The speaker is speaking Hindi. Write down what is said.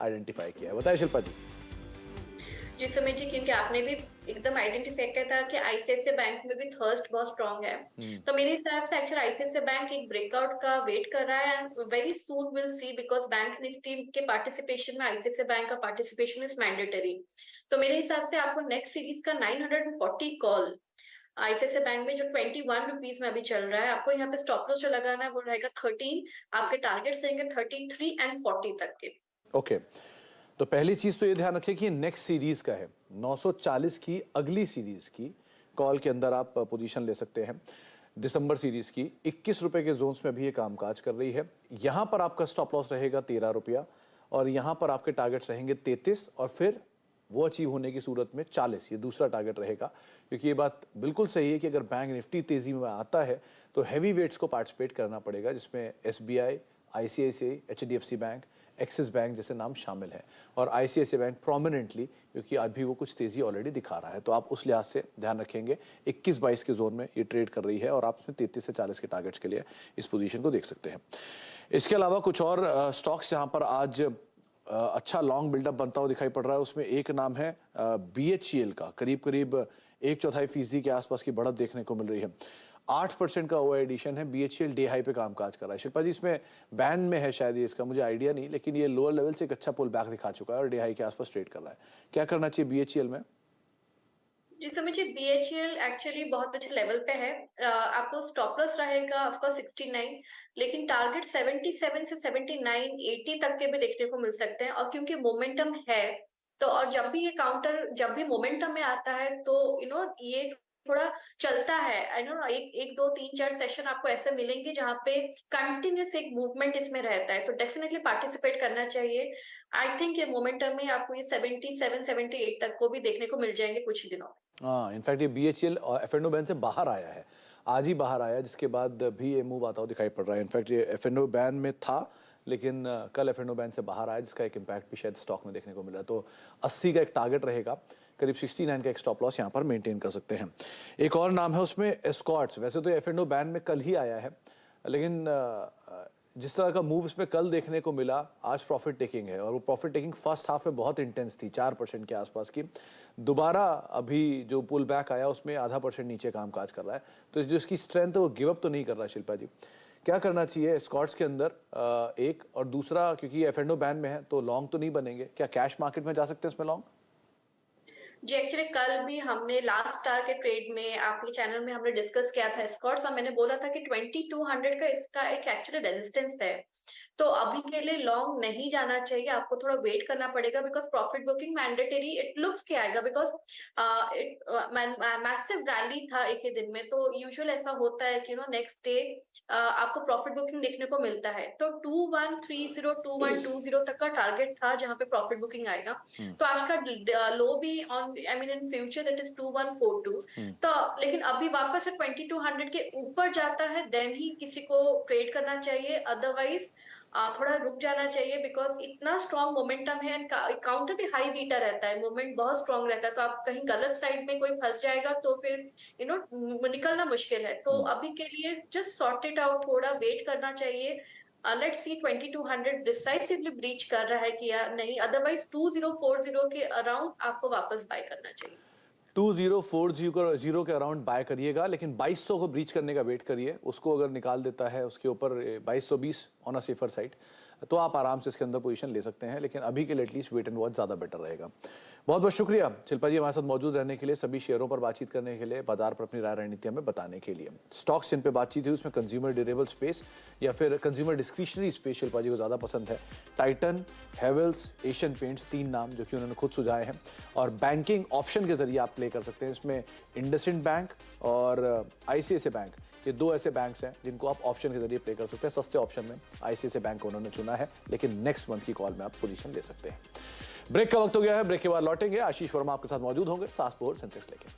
आइडेंटिफाई किया है। बताइए शिल्पा जी। जी सुमित जी, क्योंकि आपने भी एकदम आइडेंटिफाई किया था कि आईसीआईसीआई बैंक में भी थर्स्ट बहुत स्ट्रांग है। हम्म। तो मेरे हिसाब से एक्चुअली आईसीआईसीआई बैंक एक ब्रेकआउट का वेट कर रहा है and very soon will see, because bank Nifty के पार्टिसिपेशन में आईसीआईसीआई बैंक का पार्टिसिपेशन इज मैंडेटरी। तो मेरे हिसाब से आपको नेक्स्ट सीरीज का 940 कॉल आईसीआईसीआई बैंक में जो 21 रुपीज में अभी चल रहा है, आपको यहाँ पे स्टॉप लॉस जो लगाना है वो रहेगा 13। आपके टारगेट्स रहेंगे 33 एंड 40 तक के। ओके, तो पहली चीज तो ये ध्यान रखिए कि नेक्स्ट सीरीज का है 940 की अगली सीरीज की कॉल के अंदर आप पोजीशन ले सकते हैं। दिसंबर सीरीज की 21 रुपए के जोन्स में भी ये कामकाज कर रही है। यहां पर आपका स्टॉप लॉस रहेगा 13 रुपया और यहां पर आपके टारगेट्स रहेंगे 33 और फिर वो अचीव होने की सूरत में 40, ये दूसरा टारगेट रहेगा। क्योंकि ये बात बिल्कुल सही है कि अगर बैंक निफ्टी तेजी में आता है तो हैवी वेट्स को पार्टिसिपेट करना पड़ेगा, जिसमें SBI, ICICI, HDFC bank, axis bank जैसे नाम शामिल हैं। और आईसीआईसीआई बैंक प्रोमिनेंटली, क्योंकि अभी वो कुछ तेजी ऑलरेडी दिखा रहा है, तो आप उस लिहाज से ध्यान रखेंगे। 21-22 के जोन में ये ट्रेड कर रही है और आप इसमें 33 से 40 के टारगेट्स के लिए इस पोजीशन को देख सकते हैं। इसके अलावा कुछ और स्टॉक्स जहां पर आज अच्छा लॉन्ग बिल्डअप बनता हुआ दिखाई पड़ रहा है, उसमें एक नाम है बीएचईएल का। करीब करीब 1/4% के आसपास की बढ़त देखने को मिल रही है। 8% का ओवर एडिशन है। बीएचईएल डे हाई पे कामकाज कर रहा है। शिल्पा जी, इसमें बैन में है शायद, ये इसका मुझे आइडिया नहीं, लेकिन ये लोअर लेवल से एक अच्छा पुल बैक दिखा चुका है और डे हाई के आसपास ट्रेड कर रहा है। क्या करना चाहिए बीएचईएल में? जी समझिए, बीएचईएल एक्चुअली बहुत अच्छे लेवल पे है। आपको स्टॉप लॉस रहेगा ऑफ कोर्स 69, लेकिन टारगेट 77 से 79, 80 तक के भी देखने को मिल सकते हैं। और क्योंकि मोमेंटम है, तो और जब भी ये काउंटर जब भी मोमेंटम में आता है तो ये थोड़ा चलता है। आई नो, एक एक दो तीन चार सेशन आपको ऐसे मिलेंगे जहां पे कंटिन्यूस एक मूवमेंट इसमें रहता है, तो डेफिनेटली पार्टिसिपेट करना चाहिए। आई थिंक ये मोमेंटम में आपको ये 77 78 तक को भी देखने को मिल जाएंगे कुछ ही दिनों में। हाँ, इनफैक्ट ये बीएचईएल और एफ&ओ बैन से बाहर आया है, आज ही बाहर आया, जिसके बाद भी ये मूव आता हुआ दिखाई पड़ रहा है। इनफैक्ट ये एफ&ओ बैन में था, लेकिन कल एफ&ओ बैन से बाहर आया, जिसका एक इम्पैक्ट भी शायद स्टॉक में देखने को मिला। तो 80 का एक टारगेट रहेगा, करीब 69 का एक स्टॉप लॉस यहाँ पर मेंटेन कर सकते हैं। एक और नाम है उसमें एस्कॉर्ट्स। वैसे तो एफ&ओ बैन में कल ही आया है, लेकिन जिस तरह का मूव इसमें कल देखने को मिला, आज प्रॉफिट टेकिंग है और वो प्रॉफिट टेकिंग फर्स्ट हाफ में बहुत इंटेंस थी, 4% के आसपास की। दोबारा अभी जो पुल बैक आया उसमें 0.5% नीचे कामकाज कर रहा है। तो जो इसकी स्ट्रेंथ है वो गिव अप तो नहीं कर रहा है। शिल्पा जी, क्या करना चाहिए स्कॉट्स के अंदर? एक और दूसरा, क्योंकि एफ&ओ बैन में है तो लॉन्ग तो नहीं बनेंगे, क्या कैश मार्केट में जा सकते हैं इसमें लॉन्ग? जी एक्चुअली कल भी हमने लास्ट स्टार के ट्रेड में आपके चैनल में हमने डिस्कस किया था स्कॉट्स, और मैंने बोला था कि 2200 का इसका एक एक्चुअली रेजिस्टेंस है। तो अभी के लिए लॉन्ग नहीं जाना चाहिए, आपको थोड़ा वेट करना पड़ेगा, because profit booking mandatory it looks के आएगा, बिकॉज मैसिव रैली था एक ही दिन में। तो यूजुअल ऐसा होता है कि नेक्स्ट डे आपको प्रॉफिट बुकिंग देखने को मिलता है। तो 2130 2120 तक का टारगेट था जहां पे प्रॉफिट बुकिंग आएगा। तो आज का लो भी on I mean in future that is 2142। तो लेकिन अभी वापस से 2200 के ऊपर जाता है देन ही किसी को ट्रेड करना चाहिए, अदरवाइज थोड़ा रुक जाना चाहिए, बिकॉज इतना स्ट्रॉन्ग मोमेंटम है। काउंटर भी हाई बीटा रहता है, मोमेंट बहुत स्ट्रॉन्ग रहता है, तो आप कहीं गलत साइड में कोई फंस जाएगा तो फिर निकलना मुश्किल है। तो अभी के लिए जस्ट सॉर्ट इट आउट, थोड़ा वेट करना चाहिए। लेट्स सी 2200 डिसाइसिवली ब्रीच कर रहा है कि या नहीं, अदरवाइज 2040 के अराउंड आपको वापस बाय करना चाहिए। 2040 के अराउंड बाय करिएगा, लेकिन 2200 को ब्रीच करने का वेट करिए। उसको अगर निकाल देता है उसके ऊपर 2220 ऑन अ सेफर साइड, तो आप आराम से इसके अंदर पोजीशन ले सकते हैं। लेकिन अभी के लिए एटलीस्ट वेट एंड वॉच ज़्यादा बेटर रहेगा। बहुत बहुत शुक्रिया शिल्पा जी हमारे साथ मौजूद रहने के लिए, सभी शेयरों पर बातचीत करने के लिए, बाजार पर अपनी राय रणनीति हमें बताने के लिए। स्टॉक्स जिन पे बातचीत हुई उसमें कंज्यूमर ड्यूरेबल स्पेस या फिर कंज्यूमर डिस्क्रिशनरी स्पेस शिल्पा जी को ज़्यादा पसंद है। टाइटन, हेवल्स, एशियन पेंट्स, 3 नाम जो कि उन्होंने खुद सुझाए हैं। और बैंकिंग ऑप्शन के जरिए आप प्ले कर सकते हैं। इसमें इंडसइंड बैंक और आईसीआईसीआई बैंक, ये 2 ऐसे बैंक्स हैं जिनको आप ऑप्शन के जरिए प्ले कर सकते हैं। सस्ते ऑप्शन में आईसीआईसीआई बैंक को उन्होंने चुना है, लेकिन नेक्स्ट मंथ की कॉल में आप पोजीशन ले सकते हैं। ब्रेक का वक्त हो गया है, ब्रेक के बाद लौटेंगे। आशीष वर्मा आपके साथ मौजूद होंगे, सास पोर सेंसेक्स लेके।